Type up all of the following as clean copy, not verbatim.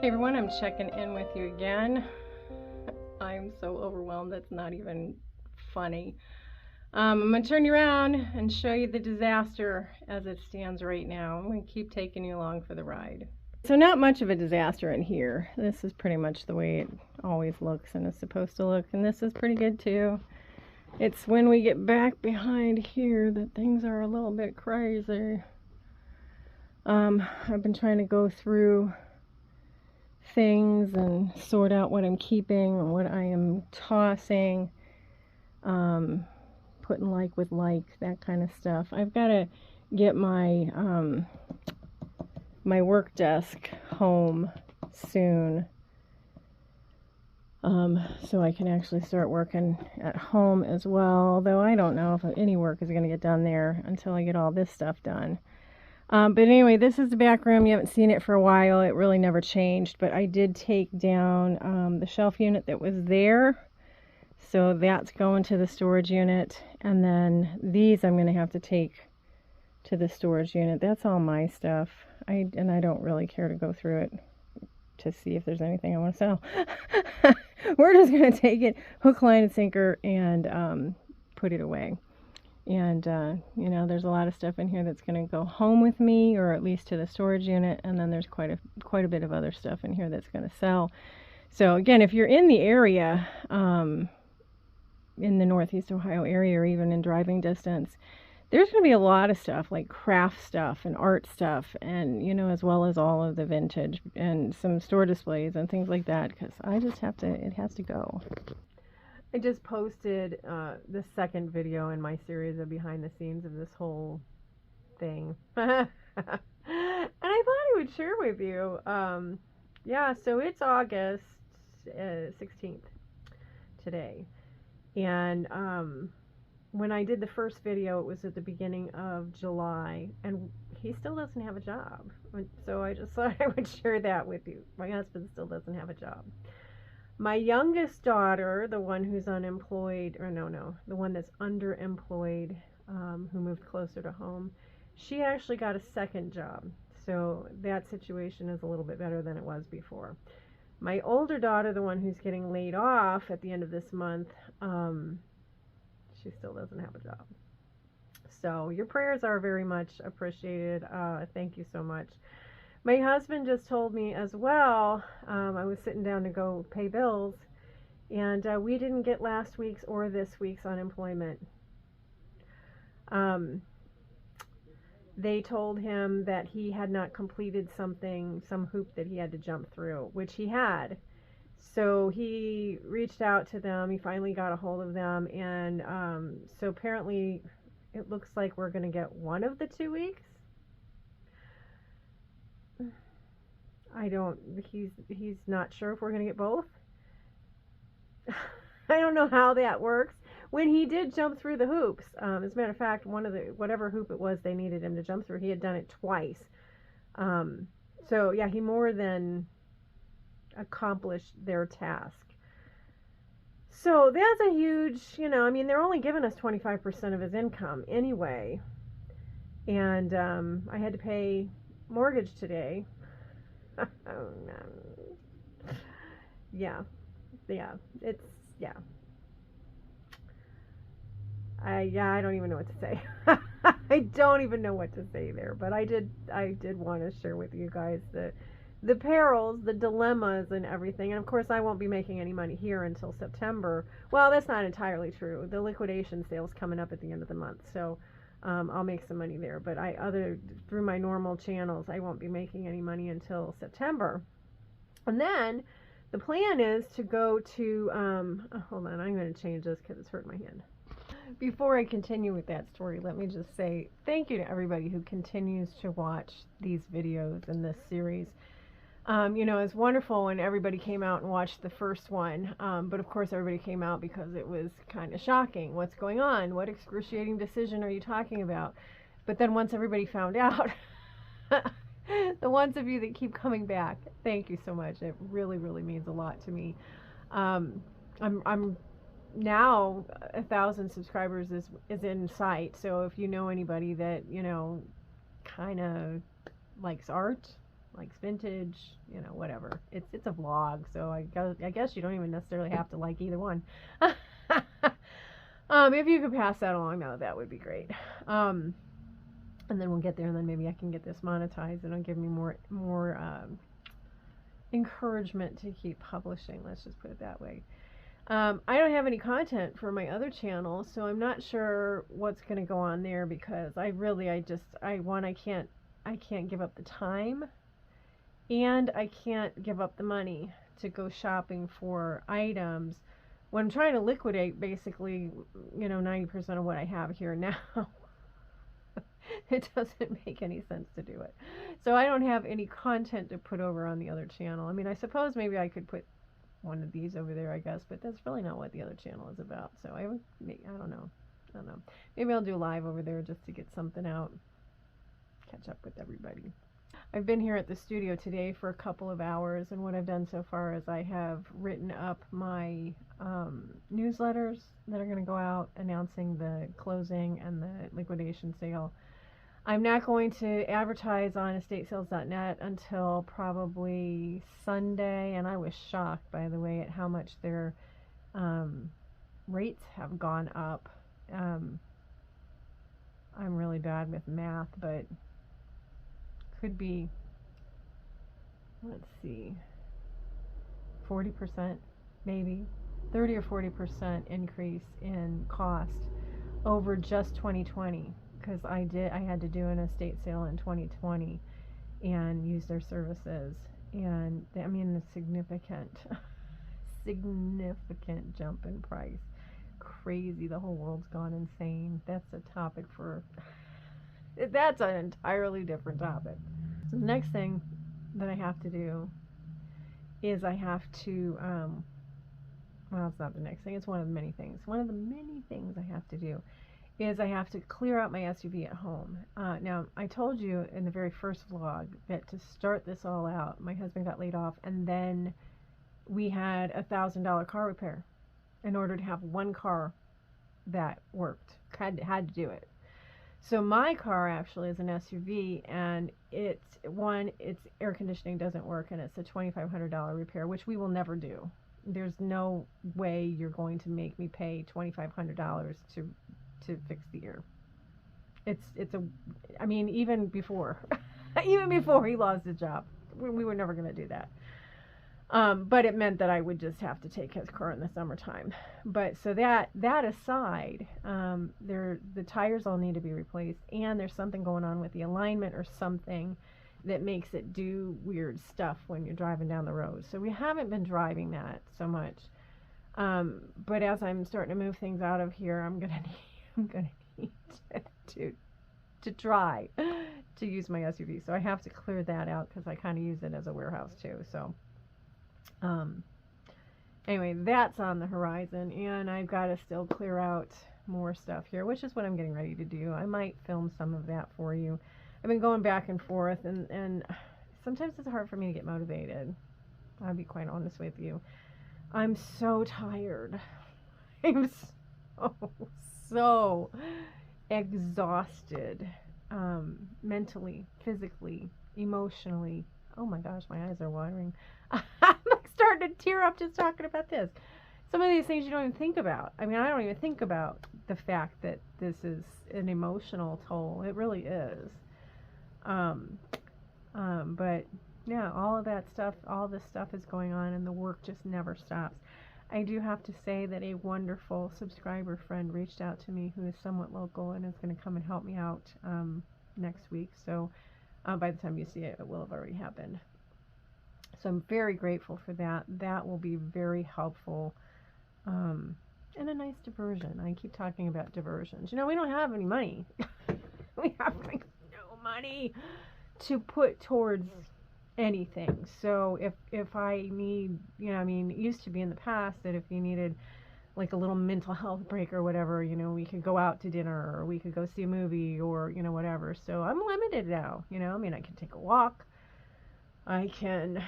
Hey everyone, I'm checking in with you again. I'm so overwhelmed, that's not even funny. I'm going to turn you around and show you the disaster as it stands right now. I'm going to keep taking you along for the ride. So not much of a disaster in here. This is pretty much the way it always looks and is supposed to look, and this is pretty good too. It's when we get back behind here that things are a little bit crazy. I've been trying to go through things and sort out what I'm keeping and what I am tossing, putting like with like, that kind of stuff. I've got to get my my work desk home soon, so I can actually start working at home as well, although I don't know if any work is going to get done there until I get all this stuff done. But anyway, this is the back room. You haven't seen it for a while. It really never changed, but I did take down the shelf unit that was there. So that's going to the storage unit. And then these I'm going to have to take to the storage unit. That's all my stuff. I don't really care to go through it to see if there's anything I want to sell. We're just going to take it, hook, line, and sinker, and put it away. And, you know, there's a lot of stuff in here that's going to go home with me, or at least to the storage unit. And then there's quite a bit of other stuff in here that's going to sell. So again, if you're in the area, in the Northeast Ohio area, or even in driving distance, there's going to be a lot of stuff like craft stuff and art stuff, and, you know, as well as all of the vintage and some store displays and things like that, because I just have to, it has to go. I just posted the second video in my series of behind the scenes of this whole thing. And I thought I would share with you. Yeah, so it's August 16th today. And when I did the first video, it was at the beginning of July. And he still doesn't have a job. So I just thought I would share that with you. My husband still doesn't have a job. My youngest daughter, the one who's unemployed, or no, the one that's underemployed, who moved closer to home, she actually got a second job. So that situation is a little bit better than it was before. My older daughter, the one who's getting laid off at the end of this month, she still doesn't have a job. So your prayers are very much appreciated. Thank you so much. My husband just told me as well, I was sitting down to go pay bills, and we didn't get last week's or this week's unemployment. They told him that he had not completed something, some hoop that he had to jump through, which he had. So he reached out to them, he finally got a hold of them, and so apparently it looks like we're going to get one of the 2 weeks. He's not sure if we're going to get both. I don't know how that works. When he did jump through the hoops, as a matter of fact, whatever hoop it was they needed him to jump through, he had done it twice. So yeah, he more than accomplished their task. So that's a huge, you know, I mean, they're only giving us 25% of his income anyway. And I had to pay mortgage today. Oh no. Yeah, it's, yeah. I don't even know what to say. I don't even know what to say there, but I did want to share with you guys the perils, the dilemmas and everything. And of course I won't be making any money here until September. Well, that's not entirely true. The liquidation sale's coming up at the end of the month, so I'll make some money there, but through my normal channels, I won't be making any money until September. And then the plan is to go to, hold on, I'm going to change this because it's hurt my hand. Before I continue with that story, let me just say thank you to everybody who continues to watch these videos in this series. You know, it's wonderful when everybody came out and watched the first one, but of course everybody came out because it was kind of shocking. What's going on? What excruciating decision are you talking about? But then once everybody found out, the ones of you that keep coming back, thank you so much. It really, really means a lot to me. I'm now 1,000 subscribers is in sight, so if you know anybody that, you know, kind of likes art, likes vintage, you know, whatever. It's a vlog, so I guess you don't even necessarily have to like either one. If you could pass that along, though, that would be great. And then we'll get there, and then maybe I can get this monetized, and it'll give me more encouragement to keep publishing. Let's just put it that way. I don't have any content for my other channel, so I'm not sure what's going to go on there, because I can't give up the time, and I can't give up the money to go shopping for items when I'm trying to liquidate basically, you know, 90% of what I have here now. It doesn't make any sense to do it. So I don't have any content to put over on the other channel. I mean, I suppose maybe I could put one of these over there, I guess, but that's really not what the other channel is about. So I don't know. Maybe I'll do live over there just to get something out, catch up with everybody. I've been here at the studio today for a couple of hours, and what I've done so far is I have written up my newsletters that are going to go out announcing the closing and the liquidation sale. I'm not going to advertise on estatesales.net until probably Sunday, and I was shocked, by the way, at how much their rates have gone up. I'm really bad with math, but could be, let's see, 40%, maybe 30 or 40% increase in cost over just 2020, because I had to do an estate sale in 2020 and use their services, and I mean a significant jump in price. Crazy, the whole world's gone insane. That's a topic for that's an entirely different topic. So the next thing that I have to do is I have to, well, it's not the next thing, it's one of the many things. One of the many things I have to do is I have to clear out my SUV at home. Now, I told you in the very first vlog that to start this all out, my husband got laid off, and then we had a $1,000 car repair in order to have one car that worked. Had to do it. So my car actually is an SUV, and its air conditioning doesn't work, and it's a $2,500 repair, which we will never do. There's no way you're going to make me pay $2,500 to fix the air. I mean, even before he lost his job, we were never going to do that. But it meant that I would just have to take his car in the summertime. But so that aside, the tires all need to be replaced, and there's something going on with the alignment or something that makes it do weird stuff when you're driving down the road. So we haven't been driving that so much. But as I'm starting to move things out of here, I'm gonna need to try to use my SUV. So I have to clear that out because I kind of use it as a warehouse too. So. Anyway, that's on the horizon, and I've got to still clear out more stuff here, which is what I'm getting ready to do. I might film some of that for you. I've been going back and forth, and sometimes it's hard for me to get motivated. I'll be quite honest with you. I'm so tired. I'm so exhausted, mentally, physically, emotionally. Oh my gosh, my eyes are watering. I'm starting to tear up just talking about this. Some of these things you don't even think about. I mean, I don't even think about the fact that this is an emotional toll. It really is. But yeah, all this stuff is going on, and the work just never stops. I do have to say that a wonderful subscriber friend reached out to me who is somewhat local and is going to come and help me out next week. So by the time you see it, it will have already happened. So I'm very grateful for that. That will be very helpful, and a nice diversion. I keep talking about diversions. You know, we don't have any money. We have like no money to put towards anything. So if I need, you know, I mean, it used to be in the past that if you needed like a little mental health break or whatever, you know, we could go out to dinner, or we could go see a movie, or, you know, whatever. So I'm limited now, you know. I mean, I can take a walk. I can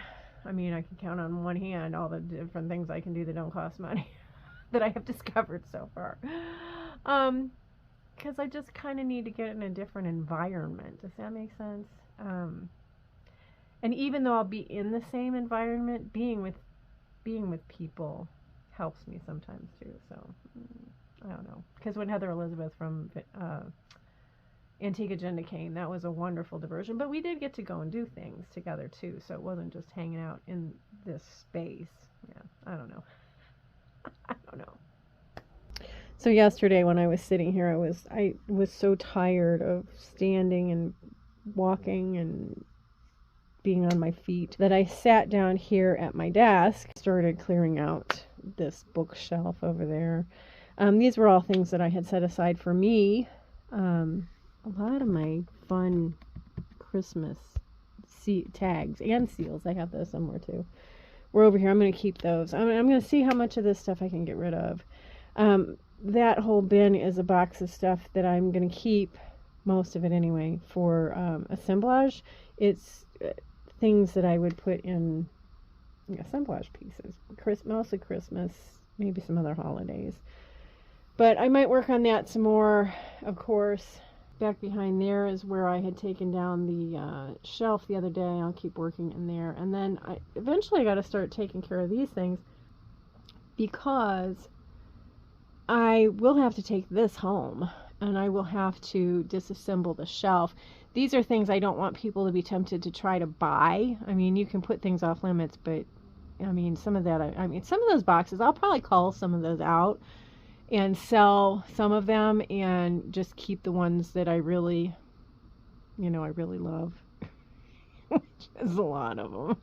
count on one hand all the different things I can do that don't cost money that I have discovered so far. Because I just kind of need to get in a different environment. Does that make sense? And even though I'll be in the same environment, being with people helps me sometimes too. So I don't know, because when Heather Elizabeth from Antigua Agenda came, that was a wonderful diversion. But we did get to go and do things together too, so it wasn't just hanging out in this space. Yeah, I don't know. I don't know. So yesterday when I was sitting here, I was so tired of standing and walking and being on my feet that I sat down here at my desk, started clearing out this bookshelf over there. These were all things that I had set aside for me. A lot of my fun Christmas tags and seals, I have those somewhere too, were over here. I'm going to keep those. I'm going to see how much of this stuff I can get rid of. That whole bin is a box of stuff that I'm going to keep, most of it anyway, for assemblage. It's things that I would put in assemblage pieces, mostly Christmas, maybe some other holidays. But I might work on that some more, of course. Back behind there is where I had taken down the shelf the other day. I'll keep working in there. And then eventually I got to start taking care of these things, because I will have to take this home and I will have to disassemble the shelf. These are things I don't want people to be tempted to try to buy. I mean, you can put things off limits, but I mean, some of that, I mean, some of those boxes, I'll probably call some of those out and sell some of them and just keep the ones that I really, I really love, which is a lot of them.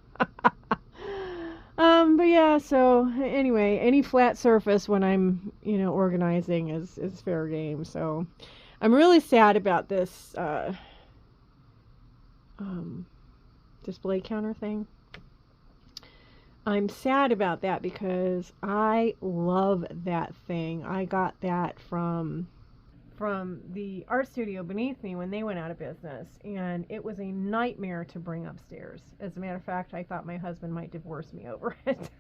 But yeah, so anyway, any flat surface when I'm, organizing is fair game. So I'm really sad about this display counter thing. I'm sad about that because I love that thing. I got that from the art studio beneath me when they went out of business, and it was a nightmare to bring upstairs. As a matter of fact, I thought my husband might divorce me over it.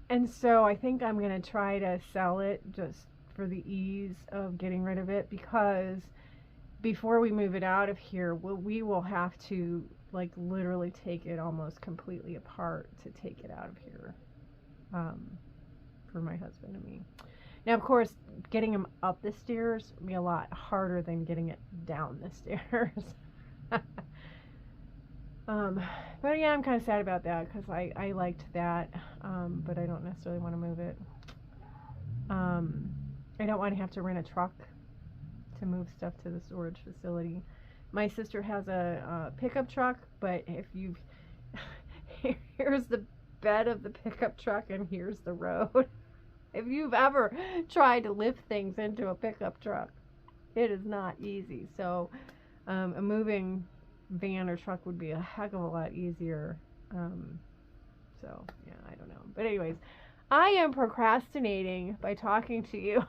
And so I think I'm going to try to sell it just for the ease of getting rid of it, because before we move it out of here, we will have to like literally take it almost completely apart to take it out of here, for my husband and me. Now, of course, getting him up the stairs will be a lot harder than getting it down the stairs. But yeah, I'm kind of sad about that because I liked that, but I don't necessarily want to move it. I don't want to have to rent a truck to move stuff to the storage facility. My sister has a pickup truck, but if you've here's the bed of the pickup truck and here's the road. If you've ever tried to lift things into a pickup truck, it is not easy. So a moving van or truck would be a heck of a lot easier. So yeah, I don't know. But anyways, I am procrastinating by talking to you.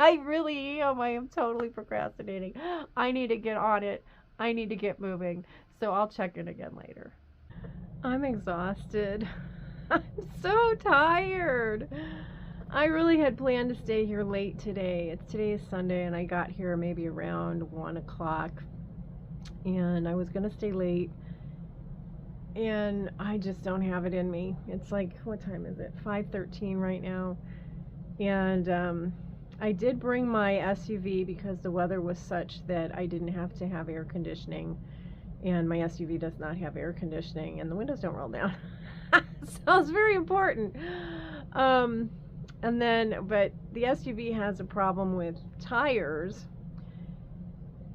I really am. I am totally procrastinating. I need to get on it. I need to get moving. So I'll check in again later. I'm exhausted. I'm so tired. I really had planned to stay here late today. Today is Sunday, and I got here maybe around 1 o'clock. And I was going to stay late. And I just don't have it in me. It's like, what time is it? 5:13 right now. And I did bring my SUV because the weather was such that I didn't have to have air conditioning, and my SUV does not have air conditioning, and the windows don't roll down. So it's very important. But the SUV has a problem with tires.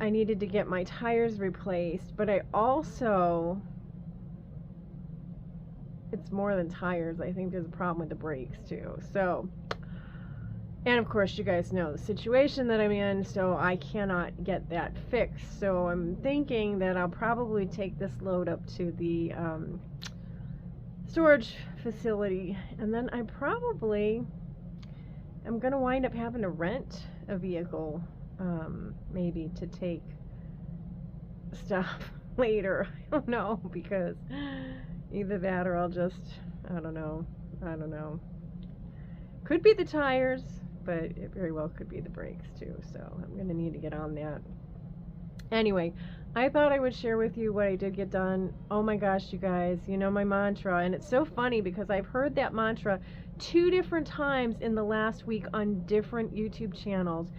I needed to get my tires replaced, but I also, it's more than tires. I think there's a problem with the brakes too. So, and of course, you guys know the situation that I'm in, so I cannot get that fixed. So I'm thinking that I'll probably take this load up to the storage facility, and then I'm going to wind up having to rent a vehicle, maybe to take stuff later. I don't know, because either that or I'll just, I don't know. Could be the tires. but it very well could be the brakes too, so I'm going to need to get on that. Anyway, I thought I would share with you what I did get done. Oh my gosh, you guys, you know my mantra, and it's so funny because I've heard that mantra 2 different times in the last week on different YouTube channels.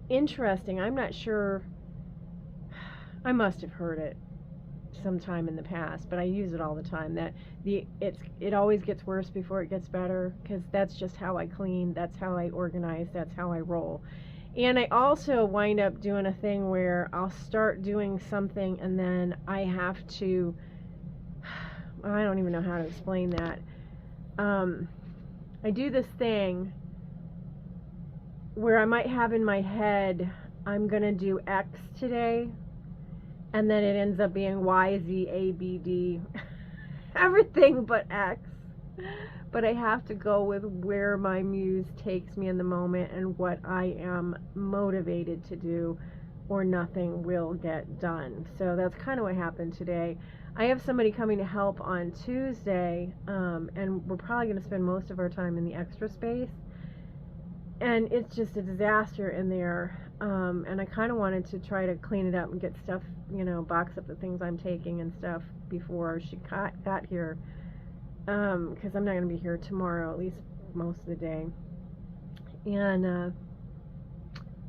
Interesting. I'm not sure. I must have heard it sometime in the past, but I use it all the time. That it always gets worse before it gets better, because that's just how I clean, that's how I organize, that's how I roll. And I also wind up doing a thing where I'll start doing something and then I have to, I don't even know how to explain that. I do this thing where I might have in my head, I'm going to do X today, and then it ends up being Y, Z, A, B, D, everything but X. But I have to go with where my muse takes me in the moment and what I am motivated to do, or nothing will get done. So that's kind of what happened today. I have somebody coming to help on Tuesday, and we're probably going to spend most of our time in the extra space. And it's just a disaster in there. And I kind of wanted to try to clean it up and get stuff, you know, box up the things I'm taking and stuff before she got here. Because I'm not going to be here tomorrow, at least most of the day. And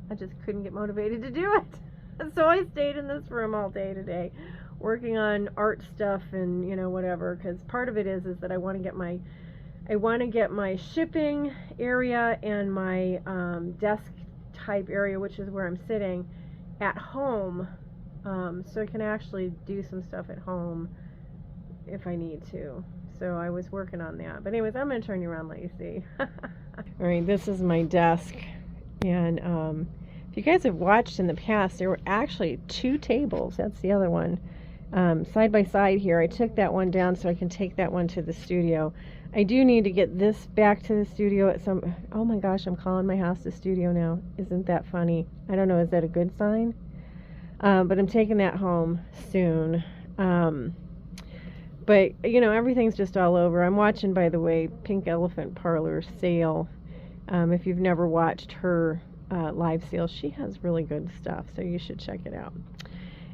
I just couldn't get motivated to do it. So I stayed in this room all day today, working on art stuff and, you know, whatever. Because part of it is that I want to get my shipping area and my desk type area, which is where I'm sitting, at home, so I can actually do some stuff at home if I need to. So I was working on that. But anyways, I'm going to turn you around and let you see. Alright, this is my desk. And if you guys have watched in the past, there were actually 2 tables. That's the other one. Side by side here. I took that one down so I can take that one to the studio. I do need to get this back to the studio at some... Oh my gosh, I'm calling my house the studio now. Isn't that funny? I don't know, is that a good sign? But I'm taking that home soon. But, you know, everything's just all over. I'm watching, by the way, Pink Elephant Parlor's sale. If you've never watched her live sale, she has really good stuff, so you should check it out.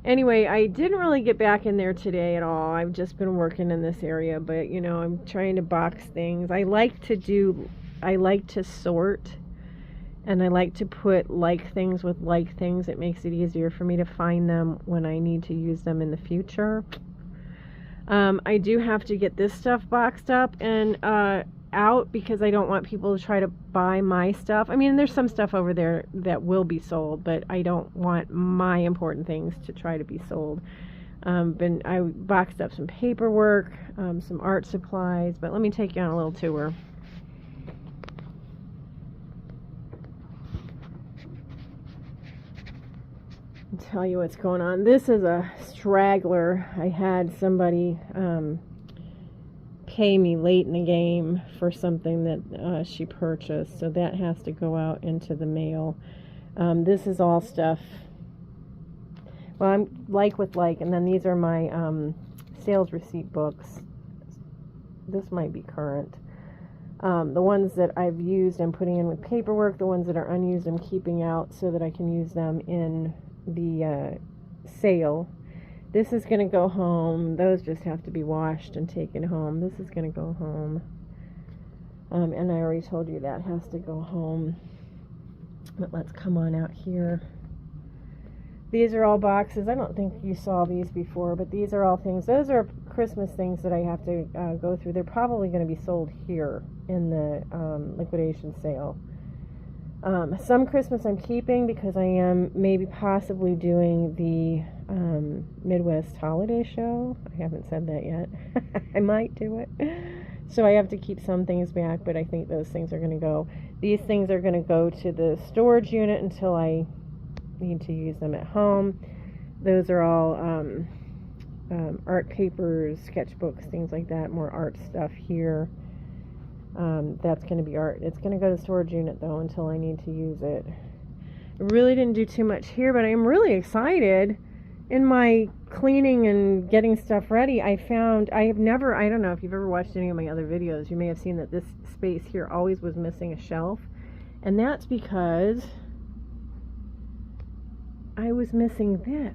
Anyway, I didn't really get back in there today at all. I've just been working in this area, but, you know, I'm trying to box things. I like to sort, and I like to put like things with like things. It makes it easier for me to find them when I need to use them in the future. I do have to get this stuff boxed up and out, because I don't want people to try to buy my stuff. I mean, there's some stuff over there that will be sold, but I don't want my important things to try to be sold. I boxed up some paperwork, some art supplies, but let me take you on a little tour. Tell you what's going on. This is a straggler. I had somebody pay me late in the game for something that she purchased, so that has to go out into the mail. This is all stuff, well, I'm like with like, and then these are my sales receipt books. This might be current. The ones that I've used I'm putting in with paperwork. The ones that are unused I'm keeping out so that I can use them in the sale. This is going to go home. Those just have to be washed and taken home. This is going to go home. And I already told you that has to go home. But let's come on out here. These are all boxes. I don't think you saw these before, but these are all things. Those are Christmas things that I have to go through. They're probably going to be sold here in the liquidation sale. Some Christmas I'm keeping because I am maybe possibly doing the Midwest holiday show. I haven't said that yet. I might do it. So I have to keep some things back, but I think those things are going to go. These things are going to go to the storage unit until I need to use them at home. Those are all art papers, sketchbooks, things like that. More art stuff here. That's going to be art. It's going to go to the storage unit, though, until I need to use it. I really didn't do too much here, but I'm really excited. In my cleaning and getting stuff ready, I don't know if you've ever watched any of my other videos, you may have seen that this space here always was missing a shelf. And that's because I was missing this.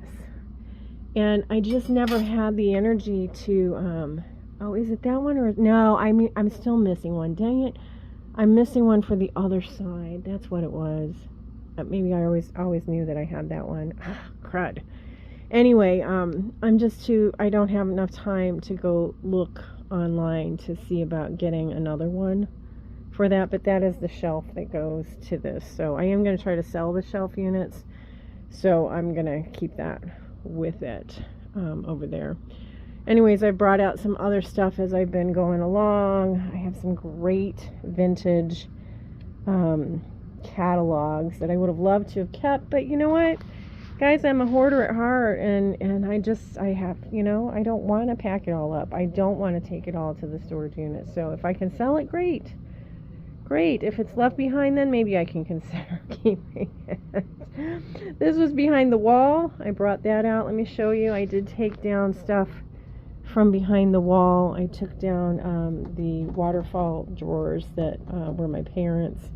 And I just never had the energy to, oh, is it that one? Or no, I'm still missing one. Dang it. I'm missing one for the other side. That's what it was. Maybe I always knew that I had that one. Crud. Anyway, I don't have enough time to go look online to see about getting another one for that, but that is the shelf that goes to this. So I am going to try to sell the shelf units, so I'm going to keep that with it over there. Anyways, I brought out some other stuff as I've been going along. I have some great vintage catalogs that I would have loved to have kept, but you know what, guys, I'm a hoarder at heart, and I have, you know, I don't want to pack it all up. I don't want to take it all to the storage unit. So if I can sell it, great. If it's left behind, then maybe I can consider keeping it. This was behind the wall. I brought that out. Let me show you. I did take down stuff from behind the wall. I took down the waterfall drawers that were my parents'.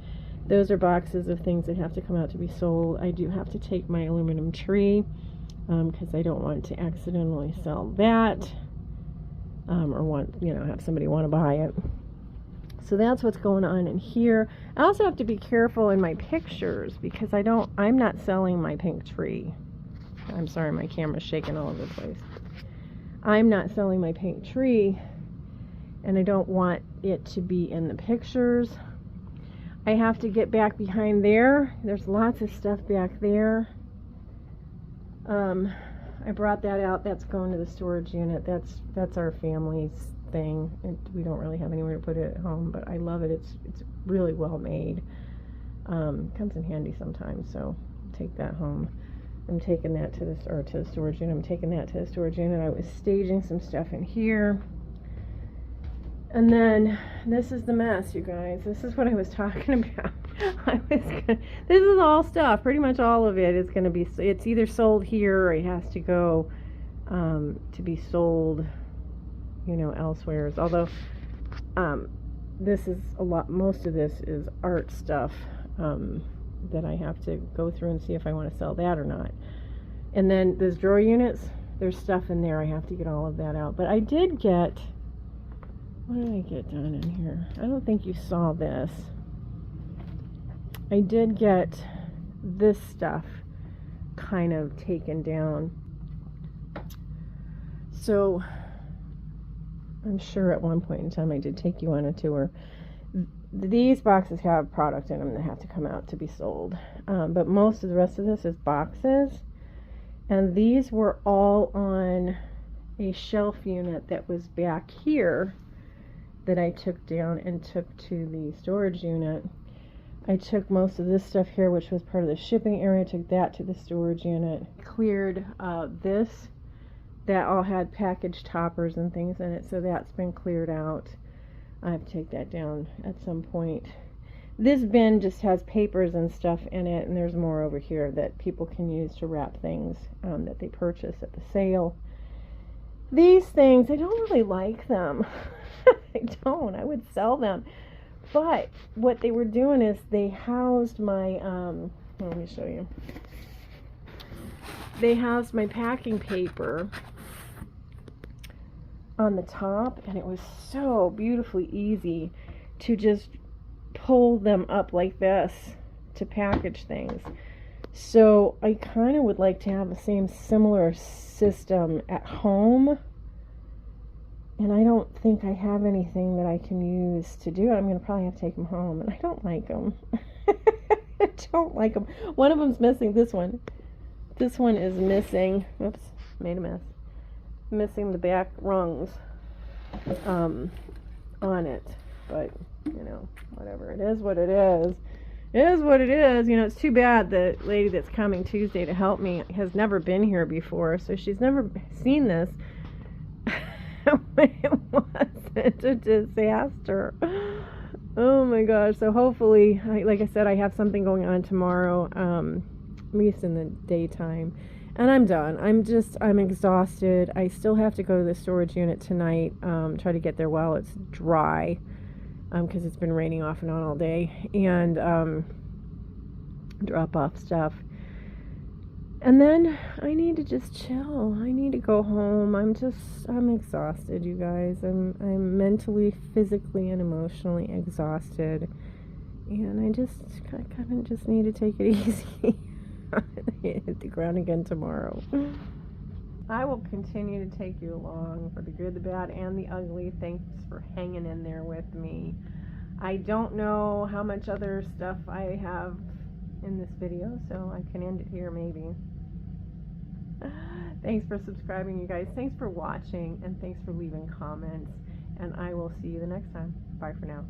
Those are boxes of things that have to come out to be sold. I do have to take my aluminum tree because I don't want to accidentally sell that or have somebody want to buy it. So that's what's going on in here. I also have to be careful in my pictures because I'm not selling my pink tree. I'm sorry, my camera's shaking all over the place. I'm not selling my pink tree, and I don't want it to be in the pictures. I have to get back behind there. There's lots of stuff back there. I brought that out. That's going to the storage unit. That's our family's thing. We don't really have anywhere to put it at home, but I love it. It's really well made. Comes in handy sometimes, so take that home. I'm taking that to the storage unit. I'm taking that to the storage unit. I was staging some stuff in here. And then this is the mess, you guys. This is what I was talking about. This is all stuff. Pretty much all of it is going to be. It's either sold here or it has to go to be sold, elsewhere. Although this is a lot. Most of this is art stuff that I have to go through and see if I want to sell that or not. And then those drawer units. There's stuff in there. I have to get all of that out. But I did get. What did I get done in here? I don't think you saw this. I did get this stuff kind of taken down. So I'm sure at one point in time I did take you on a tour. These boxes have product in them that have to come out to be sold. But most of the rest of this is boxes. And these were all on a shelf unit that was back here that I took down and took to the storage unit. I took most of this stuff here, which was part of the shipping area, took that to the storage unit. Cleared this. That all had package toppers and things in it, so that's been cleared out. I have to take that down at some point. This bin just has papers and stuff in it, and there's more over here that people can use to wrap things that they purchase at the sale. These things, I don't really like them. I don't. I would sell them. But what they were doing is they housed my, let me show you. They housed my packing paper on the top, and it was so beautifully easy to just pull them up like this to package things. So I kind of would like to have the same similar system at home. And I don't think I have anything that I can use to do it. I'm going to probably have to take them home. And I don't like them. I don't like them. One of them's missing. This one. This one is missing. Oops. Made a mess. Missing the back rungs on it. But, whatever. It is what it is. It is what it is. It's too bad the lady that's coming Tuesday to help me has never been here before. So she's never seen this. It wasn't a disaster. Oh my gosh. So hopefully, like I said, I have something going on tomorrow, at least in the daytime, and I'm done. I'm exhausted. I still have to go to the storage unit tonight, try to get there while it's dry, because it's been raining off and on all day, and drop off stuff. And then I need to just chill. I need to go home. I'm exhausted, you guys. I'm mentally, physically, and emotionally exhausted. And I kind of just need to take it easy. Hit the ground again tomorrow. I will continue to take you along for the good, the bad, and the ugly. Thanks for hanging in there with me. I don't know how much other stuff I have in this video, so I can end it here maybe. Thanks for subscribing, you guys. Thanks for watching, and thanks for leaving comments. And I will see you the next time. Bye for now.